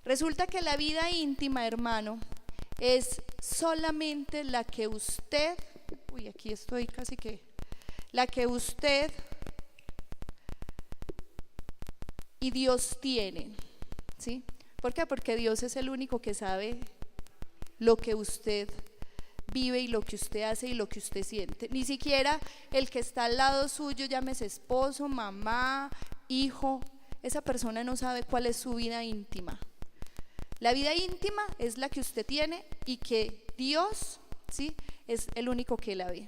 Resulta que la vida íntima, hermano, es solamente la que usted, aquí estoy casi que, la que usted y Dios tienen, ¿sí? ¿Por qué? Porque Dios es el único que sabe lo que usted vive y lo que usted hace y lo que usted siente. Ni siquiera el que está al lado suyo, llámese esposo, mamá, hijo, esa persona no sabe cuál es su vida íntima. La vida íntima es la que usted tiene y que Dios, ¿sí?, es el único que la ve.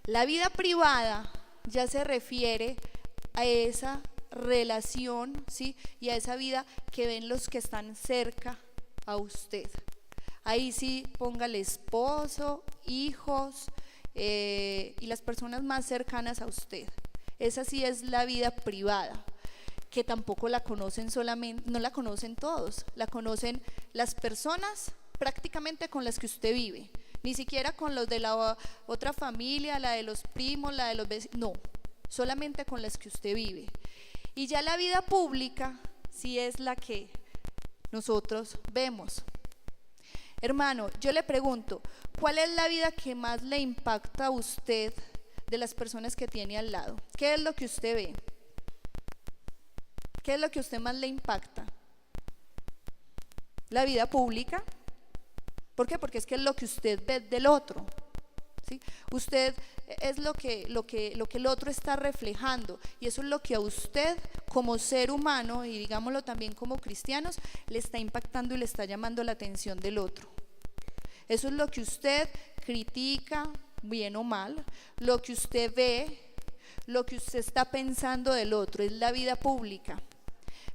La vida privada ya se refiere a esa relación, ¿sí?, y a esa vida que ven los que están cerca a usted. Ahí sí póngale esposo, hijos y las personas más cercanas a usted. Esa sí es la vida privada, que tampoco la conocen solamente, no la conocen todos, la conocen las personas prácticamente con las que usted vive, ni siquiera con los de la otra familia, la de los primos, la de los vecinos, no, solamente con las que usted vive. Y ya la vida pública sí es la que nosotros vemos. Hermano, yo le pregunto, ¿cuál es la vida que más le impacta a usted de las personas que tiene al lado? ¿Qué es lo que usted ve? ¿Qué es lo que a usted más le impacta? La vida pública. ¿Por qué? Porque es que es lo que usted ve del otro, ¿sí? Usted es lo que el otro está reflejando, y eso es lo que a usted como ser humano, y digámoslo también como cristianos, le está impactando y le está llamando la atención del otro. Eso es lo que usted critica, bien o mal, lo que usted ve, lo que usted está pensando del otro, es la vida pública.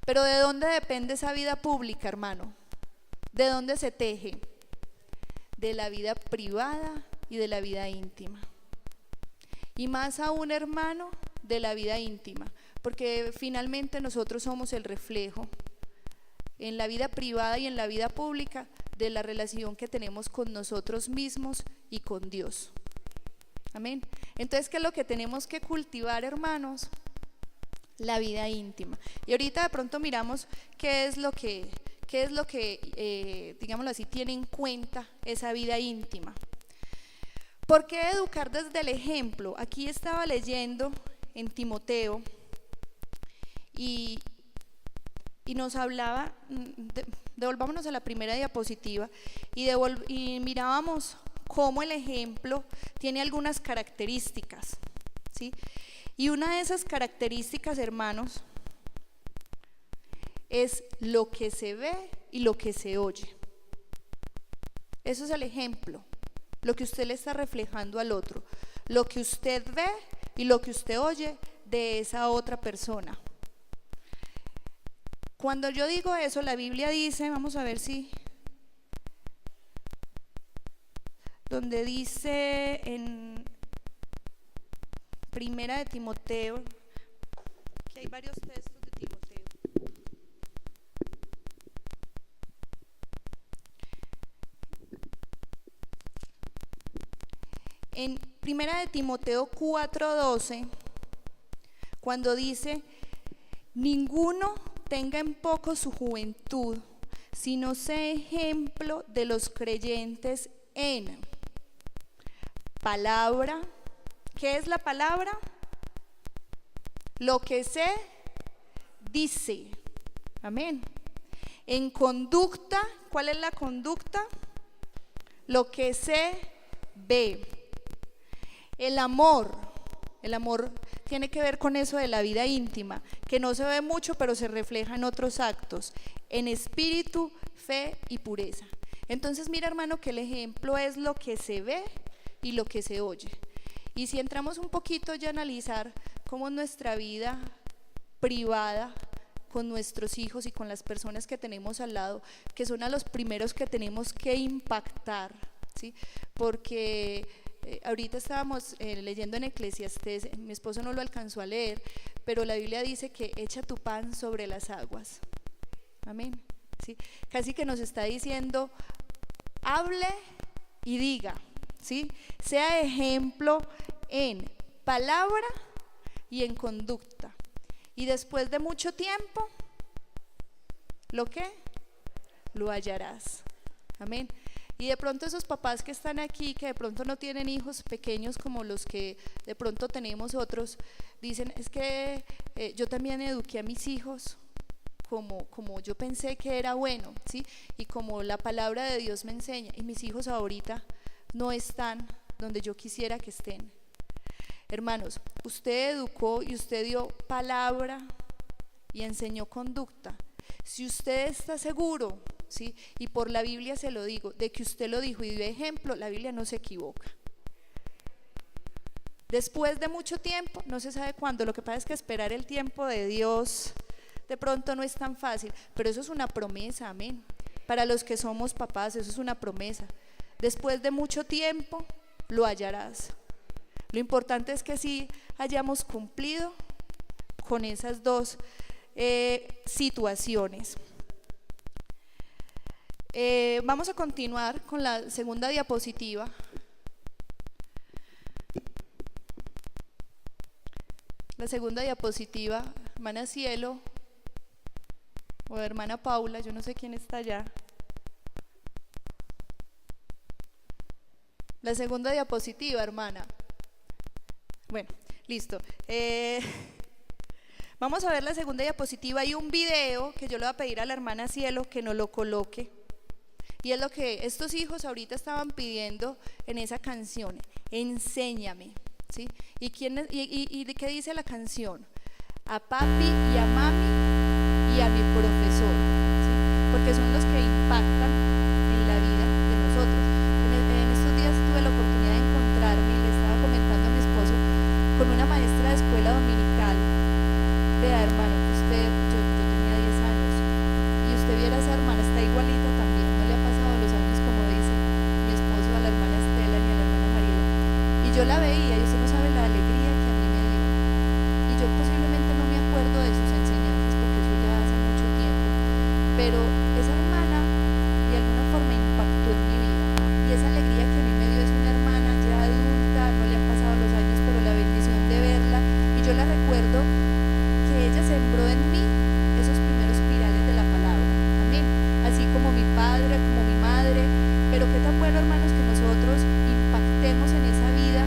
Pero ¿de dónde depende esa vida pública, hermano? ¿De dónde se teje? De la vida privada y de la vida íntima. Y más aún, hermano, de la vida íntima, porque finalmente nosotros somos el reflejo en la vida privada y en la vida pública de la relación que tenemos con nosotros mismos y con Dios. Amén. Entonces, ¿qué es lo que tenemos que cultivar, hermanos? La vida íntima. Y ahorita de pronto miramos qué es lo que digámoslo así, tiene en cuenta esa vida íntima. ¿Por qué educar desde el ejemplo? Aquí estaba leyendo en Timoteo y nos hablaba, devolvámonos a la primera diapositiva y mirábamos cómo el ejemplo tiene algunas características, ¿sí? Y una de esas características, hermanos, es lo que se ve y lo que se oye. Eso es el ejemplo, lo que usted le está reflejando al otro, lo que usted ve y lo que usted oye de esa otra persona. Cuando yo digo eso, la Biblia dice, vamos a ver si, donde dice en Primera de Timoteo, que hay varios textos de Timoteo. En Primera de Timoteo 4:12, cuando dice, ninguno tenga en poco su juventud, sino sea ejemplo de los creyentes en palabra. ¿Qué es la palabra? Lo que se dice. Amén. En conducta, ¿cuál es la conducta? Lo que se ve. El amor tiene que ver con eso de la vida íntima, que no se ve mucho, pero se refleja en otros actos, en espíritu, fe y pureza. Entonces mira, hermano, que el ejemplo es lo que se ve y lo que se oye. Y si entramos un poquito ya a analizar cómo es nuestra vida privada con nuestros hijos y con las personas que tenemos al lado, que son a los primeros que tenemos que impactar, ¿sí? Porque ahorita estábamos leyendo en Eclesiastés, mi esposo no lo alcanzó a leer, pero la Biblia dice que echa tu pan sobre las aguas. Amén. ¿Sí? Casi que nos está diciendo, hable y diga, ¿sí? Sea ejemplo en palabra y en conducta. Y después de mucho tiempo, ¿lo qué? Lo hallarás. Amén. Y de pronto esos papás que están aquí, que de pronto no tienen hijos pequeños como los que de pronto tenemos otros, dicen, es que yo también eduqué a mis hijos como yo pensé que era bueno, ¿sí? Y como la palabra de Dios me enseña, y mis hijos ahorita no están donde yo quisiera que estén. Hermanos, usted educó y usted dio palabra y enseñó conducta. Si usted está seguro, ¿sí? Y por la Biblia se lo digo, de que usted lo dijo y dio ejemplo, la Biblia no se equivoca. Después de mucho tiempo, no se sabe cuándo, lo que pasa es que esperar el tiempo de Dios de pronto no es tan fácil, pero eso es una promesa, amén. Para los que somos papás, eso es una promesa. Después de mucho tiempo, lo hallarás. Lo importante es que sí hayamos cumplido con esas dos situaciones. Vamos a continuar con la segunda diapositiva. La segunda diapositiva, hermana Cielo o hermana Paula, yo no sé quién está allá. La segunda diapositiva, hermana. Bueno, listo. Vamos a ver la segunda diapositiva. Hay un video que yo le voy a pedir a la hermana Cielo que nos lo coloque. Y es lo que estos hijos ahorita estaban pidiendo en esa canción. Enséñame, ¿sí? ¿Y qué dice la canción? A papi y a mami y a mi profesor, ¿sí? Porque son los que impactan en la vida de nosotros. En estos días tuve la oportunidad de encontrarme y le estaba comentando a mi esposo con una maestra de escuela dominical. Vea, hermano, yo tenía 10 años y usted viera a esa hermana, está igualita también, no le ha pasado los años como dice mi esposo a la hermana Estela ni a la hermana Mariela. Y yo la veía y usted no sabe la alegría que a mí me dio. Y yo posiblemente no me acuerdo de sus enseñanzas porque eso ya hace mucho tiempo, pero esa hermana de alguna forma impactó en mi vida. Y esa alegría que a mí me dio es una hermana ya adulta, no le han pasado los años, pero la bendición de verla, y yo la recuerdo que ella sembró en mí esos primeros pirales de la palabra, amén, así como mi padre, como mi madre. Pero qué tan bueno, hermanos, que nosotros impactemos en esa vida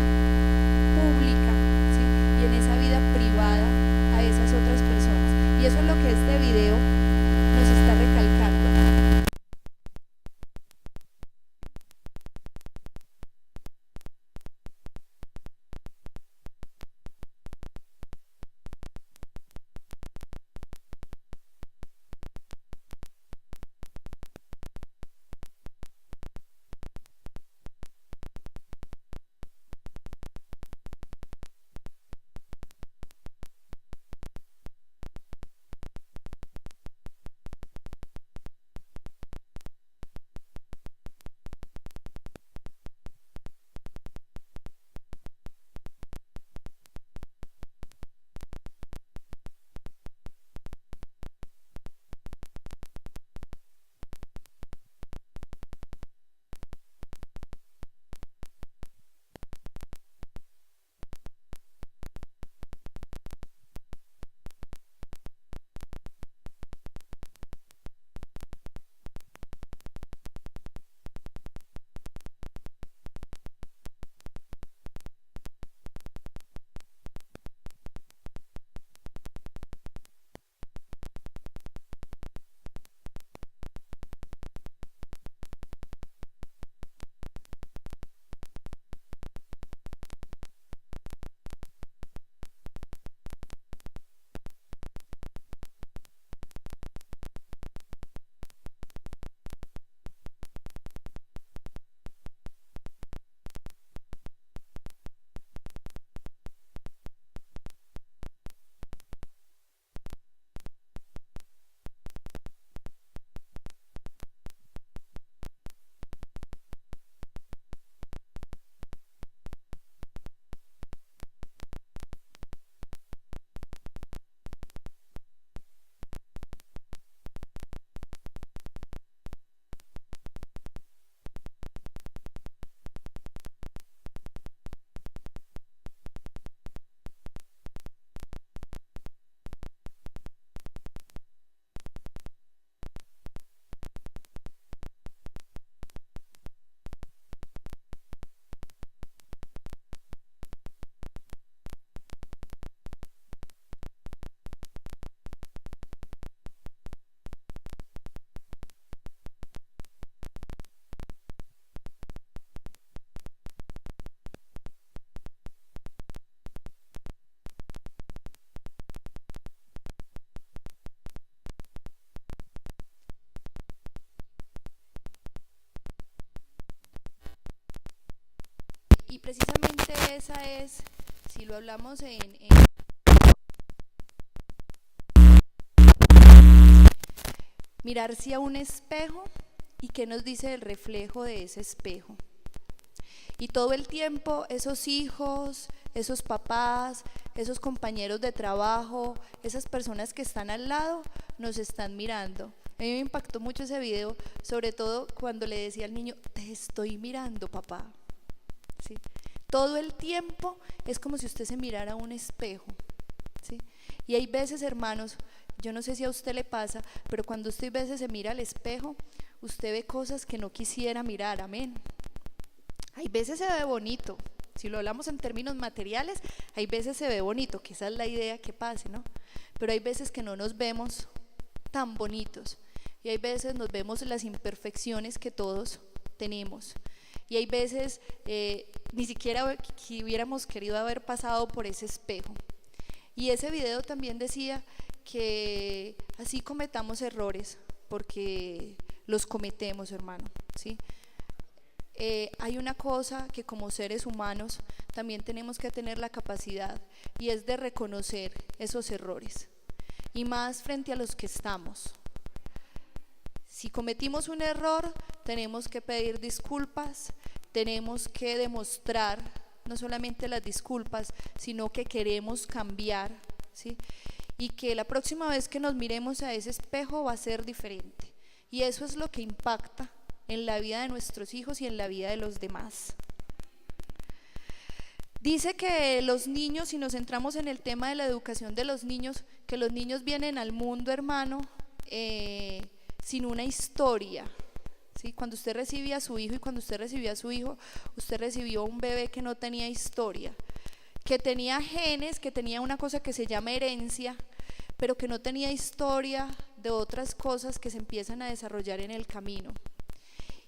Y precisamente esa es, si lo hablamos mirarse a un espejo y qué nos dice el reflejo de ese espejo. Y todo el tiempo esos hijos, esos papás, esos compañeros de trabajo, esas personas que están al lado, nos están mirando. A mí me impactó mucho ese video, sobre todo cuando le decía al niño, te estoy mirando, papá. ¿Sí? Todo el tiempo es como si usted se mirara a un espejo. ¿Sí? Y hay veces, hermanos, yo no sé si a usted le pasa, pero cuando usted a veces se mira al espejo, usted ve cosas que no quisiera mirar, amén. Hay veces se ve bonito, si lo hablamos en términos materiales, hay veces se ve bonito, que esa es la idea que pase, ¿no? Pero hay veces que no nos vemos tan bonitos y hay veces nos vemos las imperfecciones que todos tenemos y hay veces ni siquiera que hubiéramos querido haber pasado por ese espejo. Y ese video también decía que así cometamos errores, porque los cometemos, hermano, ¿sí? Hay una cosa que como seres humanos también tenemos que tener la capacidad, y es de reconocer esos errores, y más frente a los que estamos. Si cometimos un error, tenemos que pedir disculpas, tenemos que demostrar no solamente las disculpas, sino que queremos cambiar, ¿sí? Y que la próxima vez que nos miremos a ese espejo va a ser diferente. Y eso es lo que impacta en la vida de nuestros hijos y en la vida de los demás. Dice que los niños, si nos centramos en el tema de la educación de los niños, que los niños vienen al mundo, hermano, sin una historia. ¿Sí? Cuando usted recibía a su hijo y cuando usted recibía a su hijo, usted recibió un bebé que no tenía historia, que tenía genes, que tenía una cosa que se llama herencia, pero que no tenía historia de otras cosas que se empiezan a desarrollar en el camino.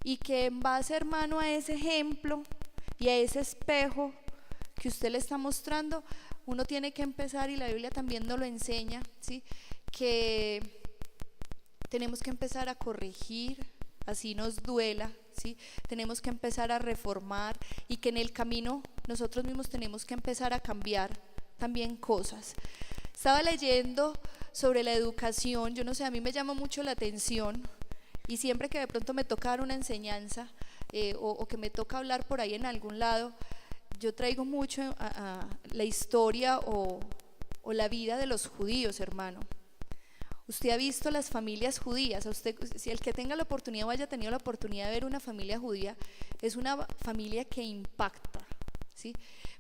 Y que en base, hermano, a ese ejemplo y a ese espejo que usted le está mostrando, uno tiene que empezar, y la Biblia también nos lo enseña, ¿sí? Que tenemos que empezar a corregir, así nos duela, ¿sí? Tenemos que empezar a reformar, y que en el camino nosotros mismos tenemos que empezar a cambiar también cosas. Estaba leyendo sobre la educación, yo no sé, a mí me llama mucho la atención, y siempre que de pronto me toca dar una enseñanza o que me toca hablar por ahí en algún lado, yo traigo mucho a la historia o la vida de los judíos, hermano. Usted ha visto las familias judías, usted, si el que tenga la oportunidad o haya tenido la oportunidad de ver una familia judía, es una familia que impacta, ¿sí?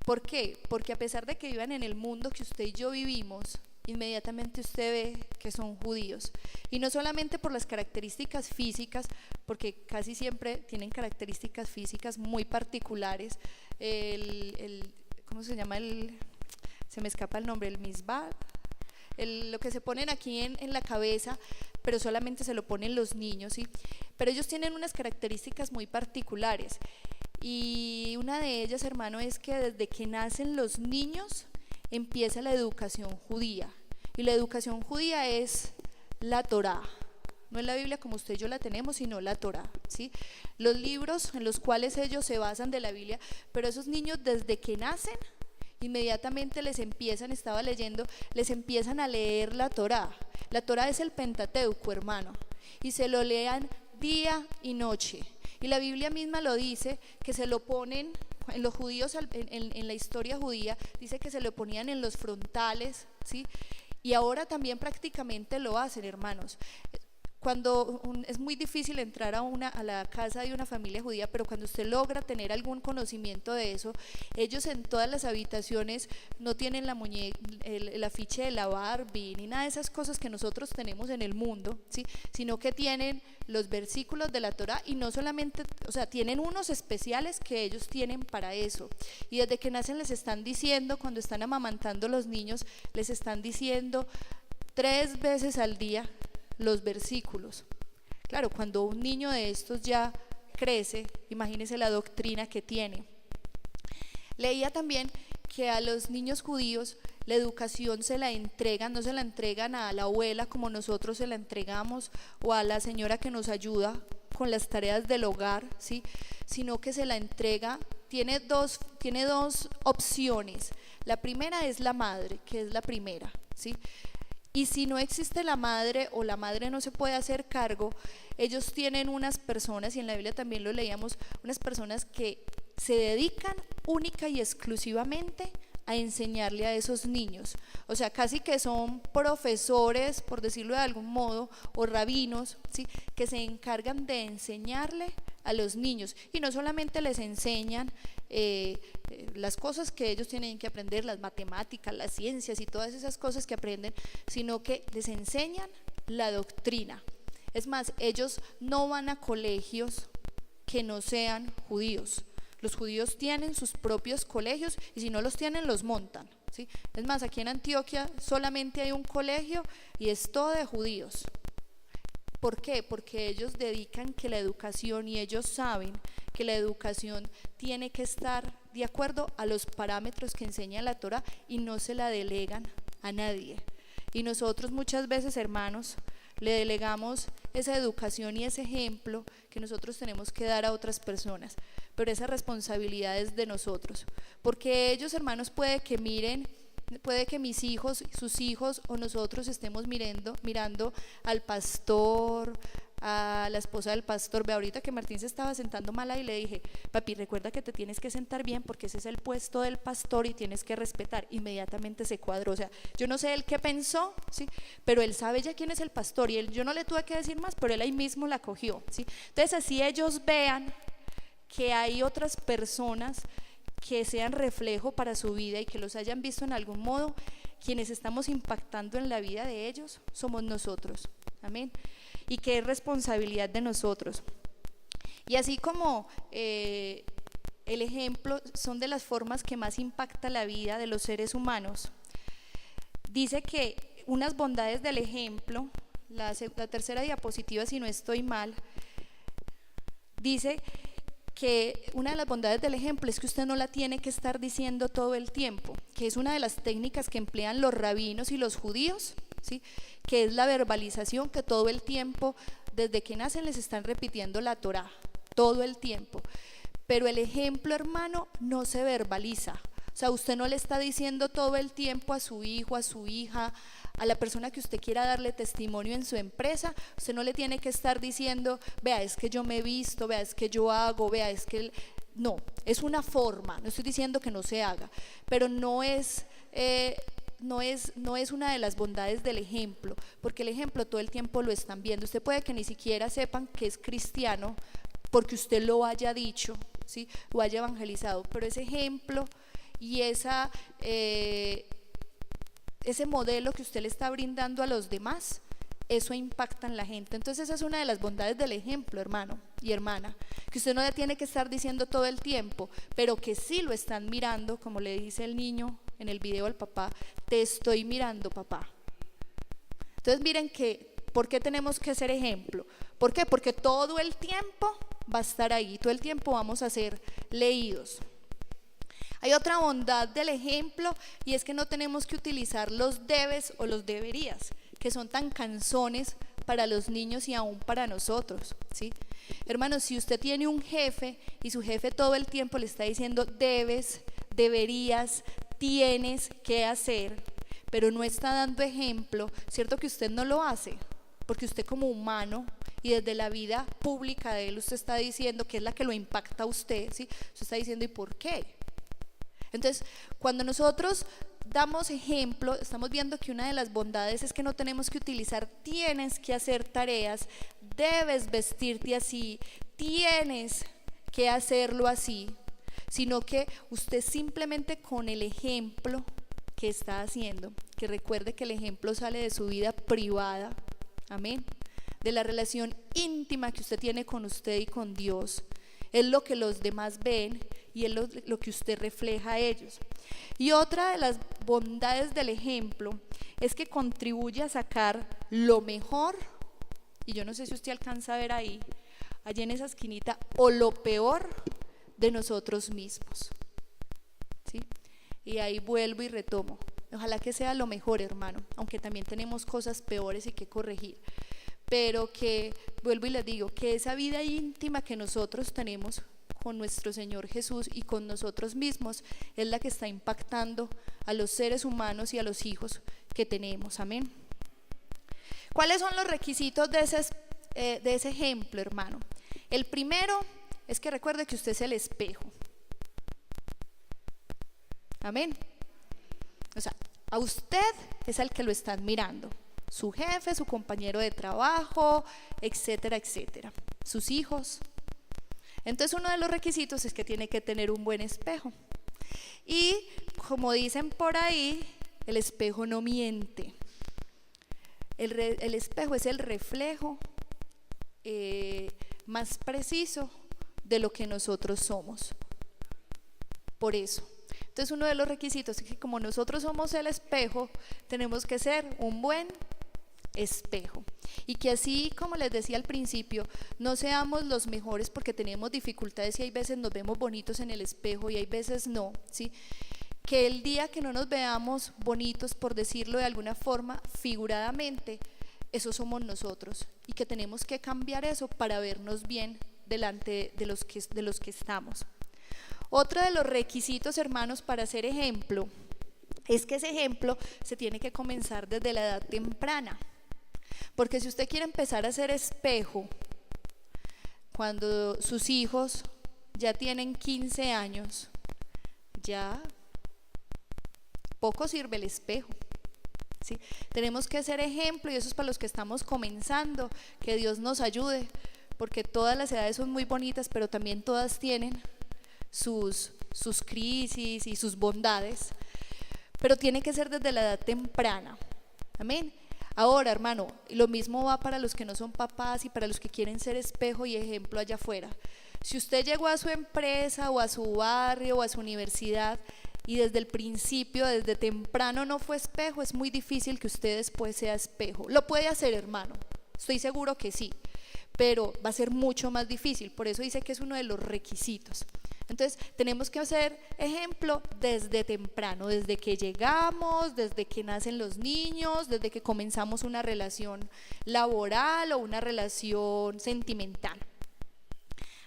¿Por qué? Porque a pesar de que vivan en el mundo que usted y yo vivimos, inmediatamente usted ve que son judíos, y no solamente por las características físicas, porque casi siempre tienen características físicas muy particulares. ¿Cómo se llama? Se me escapa el nombre, el misbah, lo que se ponen aquí en la cabeza, pero solamente se lo ponen los niños, ¿sí? Pero ellos tienen unas características muy particulares, y una de ellas, hermano, es que desde que nacen los niños empieza la educación judía, y la educación judía es la Torá, no es la Biblia como usted y yo la tenemos, sino la Torá, ¿sí? Los libros en los cuales ellos se basan de la Biblia, pero esos niños desde que nacen, inmediatamente estaba leyendo, les empiezan a leer la Torá. La Torá es el Pentateuco, hermano, y se lo lean día y noche, y la Biblia misma lo dice, que se lo ponen en los judíos, en la historia judía, dice que se lo ponían en los frontales, ¿sí? Y ahora también prácticamente lo hacen, hermanos. Es muy difícil entrar a la casa de una familia judía, pero cuando usted logra tener algún conocimiento de eso, ellos en todas las habitaciones no tienen el afiche de la Barbie ni nada de esas cosas que nosotros tenemos en el mundo, ¿sí? Sino que tienen los versículos de la Torá, y no solamente, o sea, tienen unos especiales que ellos tienen para eso, y desde que nacen les están diciendo, cuando están amamantando los niños, les están diciendo 3 veces al día los versículos. Claro, cuando un niño de estos ya crece, imagínese la doctrina que tiene. Leía también que a los niños judíos la educación se la entregan, no se la entregan a la abuela como nosotros se la entregamos, o a la señora que nos ayuda con las tareas del hogar, ¿sí? Sino que se la entrega tiene dos opciones. La primera es la madre, que es la primera, ¿sí? Y si no existe la madre o la madre no se puede hacer cargo, ellos tienen unas personas, y en la Biblia también lo leíamos, unas personas que se dedican única y exclusivamente a enseñarle a esos niños. O sea, casi que son profesores, por decirlo de algún modo, o rabinos, ¿sí? Que se encargan de enseñarle a los niños, y no solamente les enseñan las cosas que ellos tienen que aprender, las matemáticas, las ciencias y todas esas cosas que aprenden, sino que les enseñan la doctrina. Es más, ellos no van a colegios que no sean judíos. Los judíos tienen sus propios colegios, y si no los tienen, los montan, ¿sí? Es más, aquí en Antioquia solamente hay un colegio y es todo de judíos. ¿Por qué? Porque ellos dedican que la educación, y ellos saben que la educación tiene que estar de acuerdo a los parámetros que enseña la Torá, y no se la delegan a nadie. Y nosotros muchas veces, hermanos, le delegamos esa educación y ese ejemplo que nosotros tenemos que dar a otras personas, pero esa responsabilidad es de nosotros, porque ellos, hermanos, puede que mis hijos, sus hijos o nosotros estemos mirando al pastor, a la esposa del pastor. Ve, ahorita que Martín se estaba sentando mal ahí, le dije: papi, recuerda que te tienes que sentar bien porque ese es el puesto del pastor y tienes que respetar. Inmediatamente se cuadró. O sea, yo no sé él qué pensó, ¿sí? Pero él sabe ya quién es el pastor, y yo no le tuve que decir más, pero él ahí mismo la cogió, ¿sí? Entonces, así ellos vean que hay otras personas que sean reflejo para su vida y que los hayan visto en algún modo, quienes estamos impactando en la vida de ellos somos nosotros. Amén. Y que es responsabilidad de nosotros. Y así como el ejemplo son de las formas que más impacta la vida de los seres humanos, dice que unas bondades del ejemplo, la tercera diapositiva, si no estoy mal, dice que una de las bondades del ejemplo es que usted no la tiene que estar diciendo todo el tiempo, que es una de las técnicas que emplean los rabinos y los judíos, ¿sí? Que es la verbalización, que todo el tiempo, desde que nacen, les están repitiendo la Torá, todo el tiempo. Pero el ejemplo, hermano, no se verbaliza. O sea, usted no le está diciendo todo el tiempo a su hijo, a su hija, a la persona que usted quiera darle testimonio en su empresa, usted no le tiene que estar diciendo: vea, es que yo me he visto, vea, es que yo hago, vea, es que... No, es una forma, no estoy diciendo que no se haga, pero no es una de las bondades del ejemplo, porque el ejemplo todo el tiempo lo están viendo. Usted puede que ni siquiera sepan que es cristiano porque usted lo haya dicho, ¿sí? Lo haya evangelizado, pero ese ejemplo y ese modelo que usted le está brindando a los demás, eso impacta en la gente. Entonces esa es una de las bondades del ejemplo, hermano y hermana, que usted no le tiene que estar diciendo todo el tiempo, pero que sí lo están mirando, como le dice el niño en el video al papá: te estoy mirando, papá. Entonces miren que, ¿por qué tenemos que ser ejemplo? ¿Por qué? Porque todo el tiempo va a estar ahí, todo el tiempo vamos a ser leídos. Hay otra bondad del ejemplo, y es que no tenemos que utilizar los debes o los deberías, que son tan cansones para los niños y aún para nosotros, ¿sí? Hermanos, si usted tiene un jefe y su jefe todo el tiempo le está diciendo debes, deberías, tienes que hacer, pero no está dando ejemplo, ¿cierto que usted no lo hace? Porque usted, como humano, y desde la vida pública de él, usted está diciendo, que es la que lo impacta a usted, ¿sí? Usted está diciendo: ¿y por qué? Entonces, cuando nosotros damos ejemplo, estamos viendo que una de las bondades es que no tenemos que utilizar tienes que hacer tareas, debes vestirte así, tienes que hacerlo así, sino que usted simplemente con el ejemplo que está haciendo, que recuerde que el ejemplo sale de su vida privada, amén, de la relación íntima que usted tiene con usted y con Dios, es lo que los demás ven y es lo que usted refleja a ellos. Y otra de las bondades del ejemplo es que contribuye a sacar lo mejor, y yo no sé si usted alcanza a ver ahí, allí en esa esquinita, o lo peor de nosotros mismos, ¿sí? Y ahí vuelvo y retomo. Ojalá que sea lo mejor, hermano, aunque también tenemos cosas peores y que corregir, pero que, vuelvo y les digo, que esa vida íntima que nosotros tenemos con nuestro Señor Jesús y con nosotros mismos es la que está impactando a los seres humanos y a los hijos que tenemos. Amén. ¿Cuáles son los requisitos de ese ejemplo, hermano? El primero es que recuerde que usted es el espejo. Amén. O sea, a usted es al que lo están mirando. Su jefe, su compañero de trabajo, etcétera, etcétera. Sus hijos. Entonces uno de los requisitos es que tiene que tener un buen espejo. Y como dicen por ahí, el espejo no miente. El espejo es el reflejo más preciso de lo que nosotros somos. Por eso. Entonces uno de los requisitos es que como nosotros somos el espejo, tenemos que ser un buen espejo. Y que así como les decía al principio, no seamos los mejores porque tenemos dificultades y hay veces nos vemos bonitos en el espejo y hay veces no, ¿sí? Que el día que no nos veamos bonitos, por decirlo de alguna forma, figuradamente, eso somos nosotros y que tenemos que cambiar eso para vernos bien delante de los que estamos. Otro de los requisitos, hermanos, para ser ejemplo, es que ese ejemplo se tiene que comenzar desde la edad temprana. Porque si usted quiere empezar a ser espejo cuando sus hijos ya tienen 15 años, ya poco sirve el espejo, ¿sí? Tenemos que ser ejemplo y eso es para los que estamos comenzando, que Dios nos ayude, porque todas las edades son muy bonitas, pero también todas tienen sus crisis y sus bondades, pero tiene que ser desde la edad temprana. Amén. Ahora, hermano, lo mismo va para los que no son papás y para los que quieren ser espejo y ejemplo allá afuera. Si usted llegó a su empresa o a su barrio o a su universidad y desde el principio, desde temprano no fue espejo, es muy difícil que usted después sea espejo. Lo puede hacer, hermano, estoy seguro que sí, pero va a ser mucho más difícil. Por eso dice que es uno de los requisitos. Entonces tenemos que hacer ejemplo desde temprano, desde que llegamos, desde que nacen los niños, desde que comenzamos una relación laboral o una relación sentimental.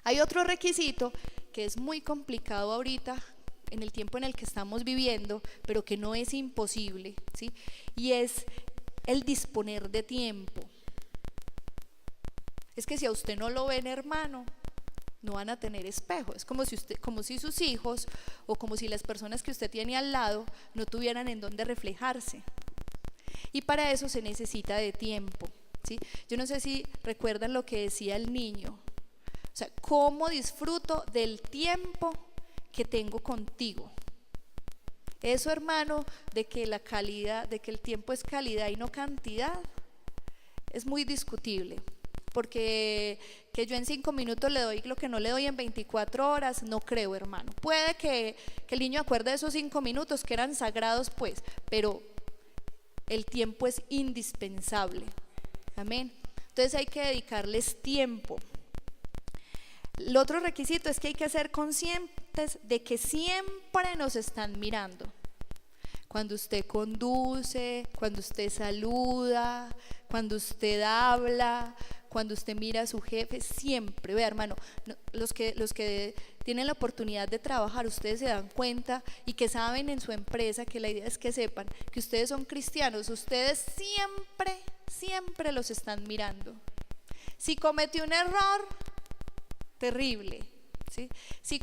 Hay otro requisito que es muy complicado ahorita en el tiempo en el que estamos viviendo, pero que no es imposible, ¿sí? Y es el disponer de tiempo. Es que si a usted no lo ven, hermano, no van a tener espejo. Es como si sus hijos o como si las personas que usted tiene al lado no tuvieran en dónde reflejarse. Y para eso se necesita de tiempo, ¿sí? Yo no sé si recuerdan lo que decía el niño. O sea, ¿cómo disfruto del tiempo que tengo contigo? Eso, hermano, de que el tiempo es calidad y no cantidad, es muy discutible. Porque que yo en 5 minutos le doy lo que no le doy en 24 horas, no creo, hermano. Puede que el niño acuerde de esos 5 minutos que eran sagrados, pues, pero el tiempo es indispensable. Amén. Entonces hay que dedicarles tiempo. El otro requisito es que hay que ser conscientes de que siempre nos están mirando. Cuando usted conduce, cuando usted saluda, cuando usted habla, cuando usted mira a su jefe, siempre, vea, hermano, los que tienen la oportunidad de trabajar, ustedes se dan cuenta y que saben en su empresa, que la idea es que sepan que ustedes son cristianos, ustedes siempre los están mirando. Si cometió un error, terrible, ¿sí? Si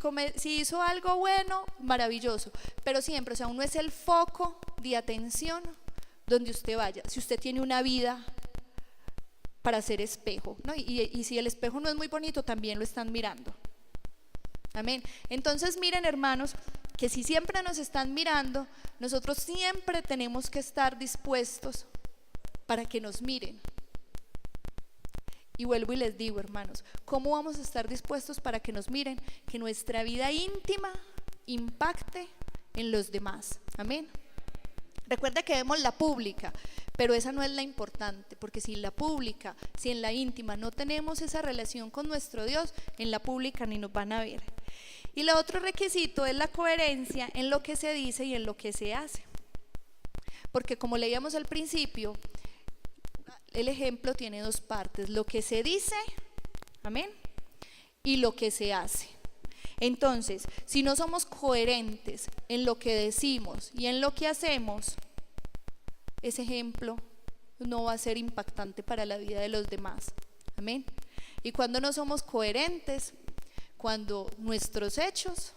hizo algo bueno, maravilloso, pero siempre, o sea, uno es el foco de atención donde usted vaya. Si usted tiene una vida para ser espejo, ¿no? Y si el espejo no es muy bonito, también lo están mirando. Amén. Entonces miren, hermanos, que si siempre nos están mirando, nosotros siempre tenemos que estar dispuestos para que nos miren. Y vuelvo y les digo, hermanos, ¿cómo vamos a estar dispuestos para que nos miren? Que nuestra vida íntima impacte en los demás. Amén. Recuerda que vemos la pública, pero esa no es la importante, porque si en la pública, si en la íntima no tenemos esa relación con nuestro Dios, en la pública ni nos van a ver. Y el otro requisito es la coherencia en lo que se dice y en lo que se hace. Porque como leíamos al principio, el ejemplo tiene 2 partes, lo que se dice, amén, y lo que se hace. Entonces, si no somos coherentes en lo que decimos y en lo que hacemos, ese ejemplo no va a ser impactante para la vida de los demás. Amén. Y cuando no somos coherentes, cuando nuestros hechos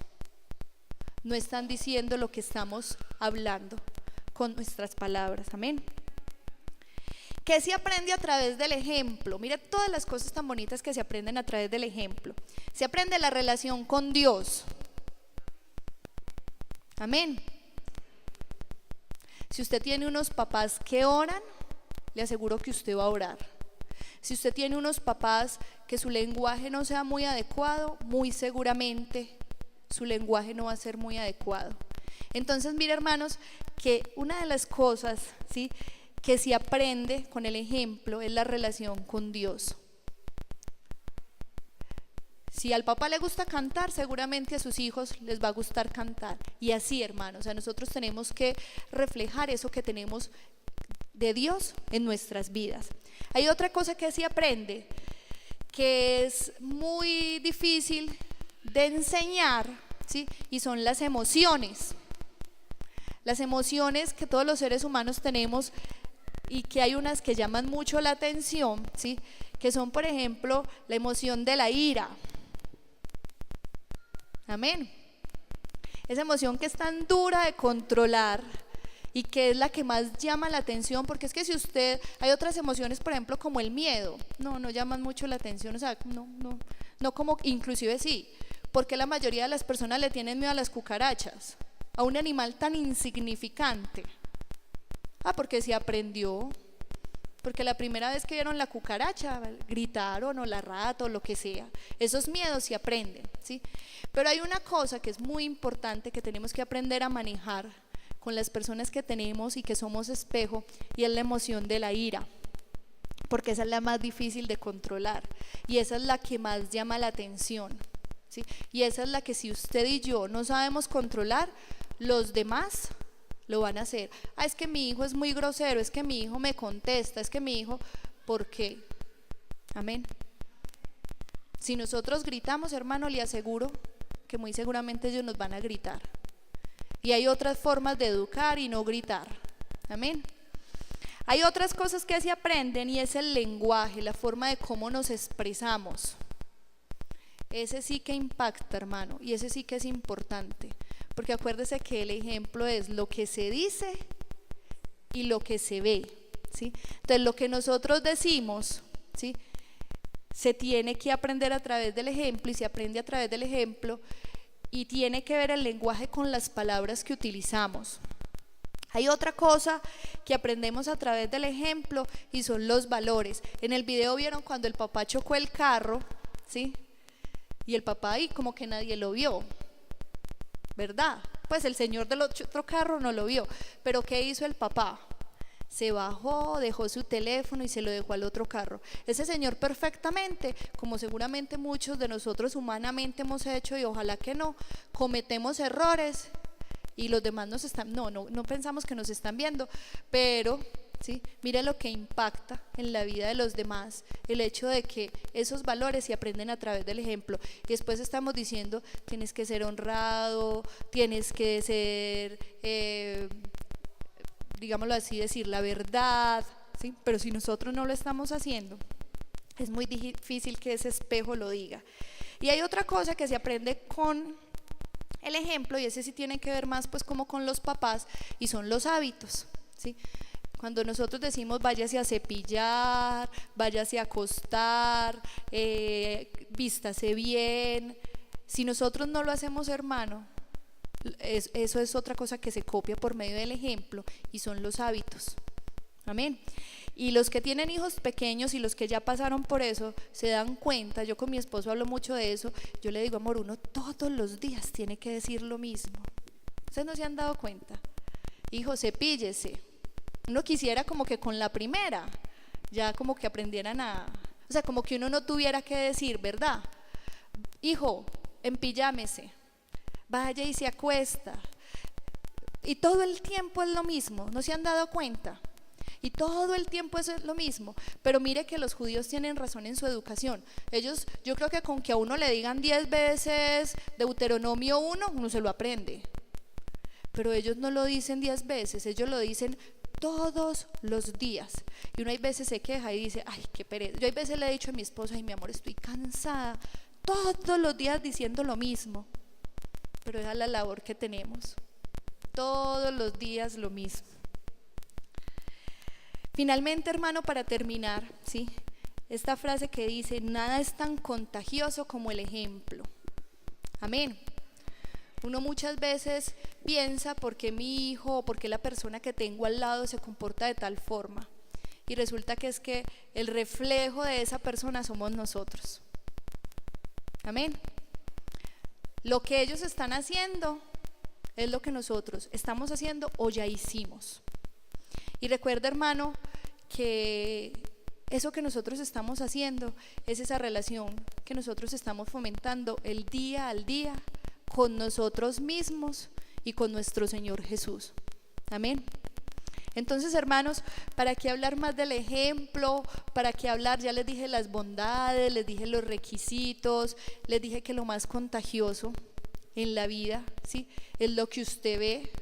no están diciendo lo que estamos hablando con nuestras palabras. Amén. ¿Qué se aprende a través del ejemplo? Mire todas las cosas tan bonitas que se aprenden a través del ejemplo. Se aprende la relación con Dios. Amén. Si usted tiene unos papás que oran, le aseguro que usted va a orar. Si usted tiene unos papás que su lenguaje no sea muy adecuado, muy seguramente su lenguaje no va a ser muy adecuado. Entonces, mire, hermanos, que una de las cosas, ¿sí?, que se aprende con el ejemplo es la relación con Dios. Si al papá le gusta cantar, seguramente a sus hijos les va a gustar cantar. Y así, hermanos, o sea, nosotros tenemos que reflejar eso que tenemos de Dios en nuestras vidas. Hay otra cosa que se aprende, que es muy difícil de enseñar, ¿sí?, y son las emociones. Las emociones que todos los seres humanos tenemos, y que hay unas que llaman mucho la atención, ¿sí?, que son, por ejemplo, la emoción de la ira. Amén. Esa emoción que es tan dura de controlar y que es la que más llama la atención, porque es que si usted, hay otras emociones, por ejemplo, como el miedo, no llaman mucho la atención, o sea, no como, inclusive sí, porque la mayoría de las personas le tienen miedo a las cucarachas, a un animal tan insignificante. Porque se aprendió, porque la primera vez que vieron la cucaracha gritaron, o la rata, o lo que sea. Esos miedos se aprenden, ¿sí? Pero hay una cosa que es muy importante que tenemos que aprender a manejar con las personas que tenemos y que somos espejo, y es la emoción de la ira, porque esa es la más difícil de controlar y esa es la que más llama la atención, ¿sí? Y esa es la que, si usted y yo no sabemos controlar, los demás lo van a hacer. Es que mi hijo es muy grosero, es que mi hijo me contesta, es que mi hijo, ¿por qué? Amén. Si nosotros gritamos, hermano, le aseguro que muy seguramente ellos nos van a gritar. Y hay otras formas de educar y no gritar. Amén. Hay otras cosas que se aprenden, y es el lenguaje, la forma de cómo nos expresamos. Ese sí que impacta, hermano, y ese sí que es importante. Porque acuérdese que el ejemplo es lo que se dice y lo que se ve, ¿sí? Entonces, lo que nosotros decimos, ¿sí?, se tiene que aprender a través del ejemplo, y se aprende a través del ejemplo, y tiene que ver el lenguaje con las palabras que utilizamos. Hay otra cosa que aprendemos a través del ejemplo, y son los valores. En el video vieron cuando el papá chocó el carro, ¿sí?, y el papá ahí como que nadie lo vio, ¿verdad? Pues el señor del otro carro no lo vio, pero ¿qué hizo el papá? Se bajó, dejó su teléfono y se lo dejó al otro carro. Ese señor perfectamente, como seguramente muchos de nosotros humanamente hemos hecho, y ojalá que no, cometemos errores y los demás nos están, no pensamos que nos están viendo, pero ¿sí? Mire lo que impacta en la vida de los demás, el hecho de que esos valores se aprenden a través del ejemplo. Y después estamos diciendo, tienes que ser honrado, tienes que ser, digámoslo así, decir la verdad, ¿sí? Pero si nosotros no lo estamos haciendo, es muy difícil que ese espejo lo diga. Y hay otra cosa que se aprende con el ejemplo, y ese sí tiene que ver más pues como con los papás, y son los hábitos, ¿sí? Cuando nosotros decimos váyase a cepillar, váyase a acostar, vístase bien, si nosotros no lo hacemos, hermano, eso es otra cosa que se copia por medio del ejemplo, y son los hábitos. Amén. Y los que tienen hijos pequeños y los que ya pasaron por eso se dan cuenta. Yo con mi esposo hablo mucho de eso. Yo le digo, amor, uno todos los días tiene que decir lo mismo. ¿Ustedes no se han dado cuenta? Hijo, cepíllese. Uno quisiera como que con la primera ya como que aprendieran o sea, como que uno no tuviera que decir, ¿verdad? Hijo, empillámese, vaya y se acuesta. Y todo el tiempo es lo mismo, ¿no se han dado cuenta? Y todo el tiempo eso es lo mismo. Pero mire que los judíos tienen razón en su educación. Ellos, yo creo que con que a uno le digan 10 veces Deuteronomio 1, uno se lo aprende. Pero ellos no lo dicen 10 veces, ellos lo dicen todos los días. Y uno hay veces se queja y dice, ay, qué pereza. Yo hay veces le he dicho a mi esposa, ay, mi amor, estoy cansada, todos los días diciendo lo mismo. Pero esa es la labor que tenemos, todos los días lo mismo. Finalmente, hermano, para terminar, ¿sí? Esta frase que dice, nada es tan contagioso como el ejemplo. Amén. Uno muchas veces piensa por qué mi hijo o por qué la persona que tengo al lado se comporta de tal forma. Y resulta que es que el reflejo de esa persona somos nosotros. Amén. Lo que ellos están haciendo es lo que nosotros estamos haciendo o ya hicimos. Y recuerda, hermano, que eso que nosotros estamos haciendo es esa relación que nosotros estamos fomentando el día al día con nosotros mismos y con nuestro Señor Jesús. Amén. Entonces, hermanos, ¿para qué hablar más del ejemplo? ¿Para qué hablar? Ya les dije las bondades, les dije los requisitos, les dije que lo más contagioso en la vida, ¿sí?, es lo que usted ve.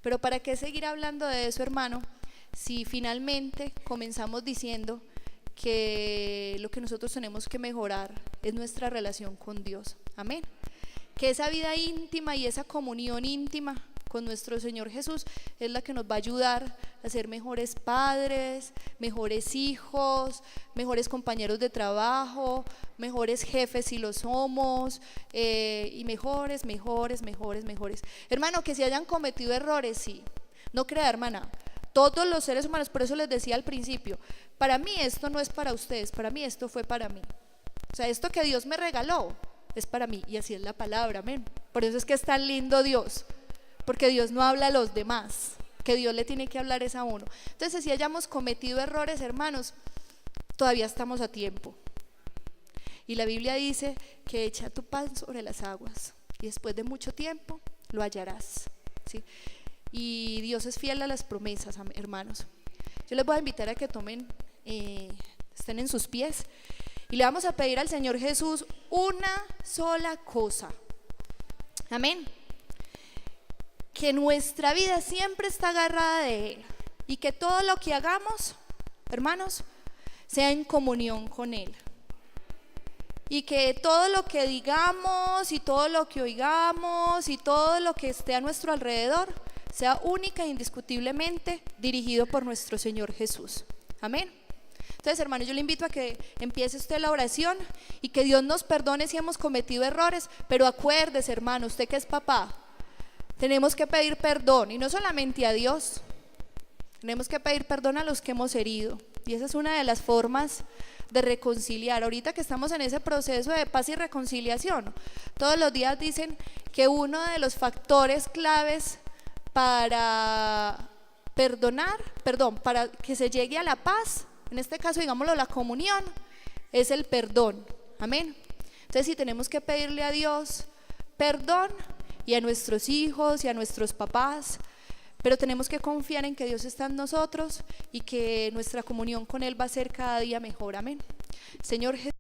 Pero ¿para qué seguir hablando de eso, hermano? Si finalmente comenzamos diciendo que lo que nosotros tenemos que mejorar es nuestra relación con Dios. Amén. Que esa vida íntima y esa comunión íntima con nuestro Señor Jesús es la que nos va a ayudar a ser mejores padres, mejores hijos, mejores compañeros de trabajo, mejores jefes si lo somos, y mejores. Hermano, que si hayan cometido errores, sí. No crea, hermana, todos los seres humanos, por eso les decía al principio, para mí esto no es para ustedes, para mí esto fue para mí. O sea, esto que Dios me regaló es para mí, y así es la palabra, amén. Por eso es que es tan lindo Dios, porque Dios no habla a los demás, que Dios le tiene que hablar es a uno. Entonces, si hayamos cometido errores, hermanos, todavía estamos a tiempo. Y la Biblia dice que echa tu pan sobre las aguas y después de mucho tiempo lo hallarás, ¿sí? Y Dios es fiel a las promesas, hermanos. Yo les voy a invitar a que tomen, estén en sus pies y le vamos a pedir al Señor Jesús una sola cosa. Amén. Que nuestra vida siempre está agarrada de Él y que todo lo que hagamos, hermanos, sea en comunión con Él. Y que todo lo que digamos y todo lo que oigamos y todo lo que esté a nuestro alrededor sea única e indiscutiblemente dirigido por nuestro Señor Jesús. Amén. Entonces, hermanos, yo le invito a que empiece usted la oración y que Dios nos perdone si hemos cometido errores, pero acuérdese, hermano, usted que es papá, tenemos que pedir perdón, y no solamente a Dios, tenemos que pedir perdón a los que hemos herido, y esa es una de las formas de reconciliar. Ahorita que estamos en ese proceso de paz y reconciliación, todos los días dicen que uno de los factores claves para para que se llegue a la paz, en este caso digámoslo la comunión, es el perdón. Amén. Entonces, si tenemos que pedirle a Dios perdón y a nuestros hijos y a nuestros papás, pero tenemos que confiar en que Dios está en nosotros y que nuestra comunión con Él va a ser cada día mejor. Amén. Señor Jesús.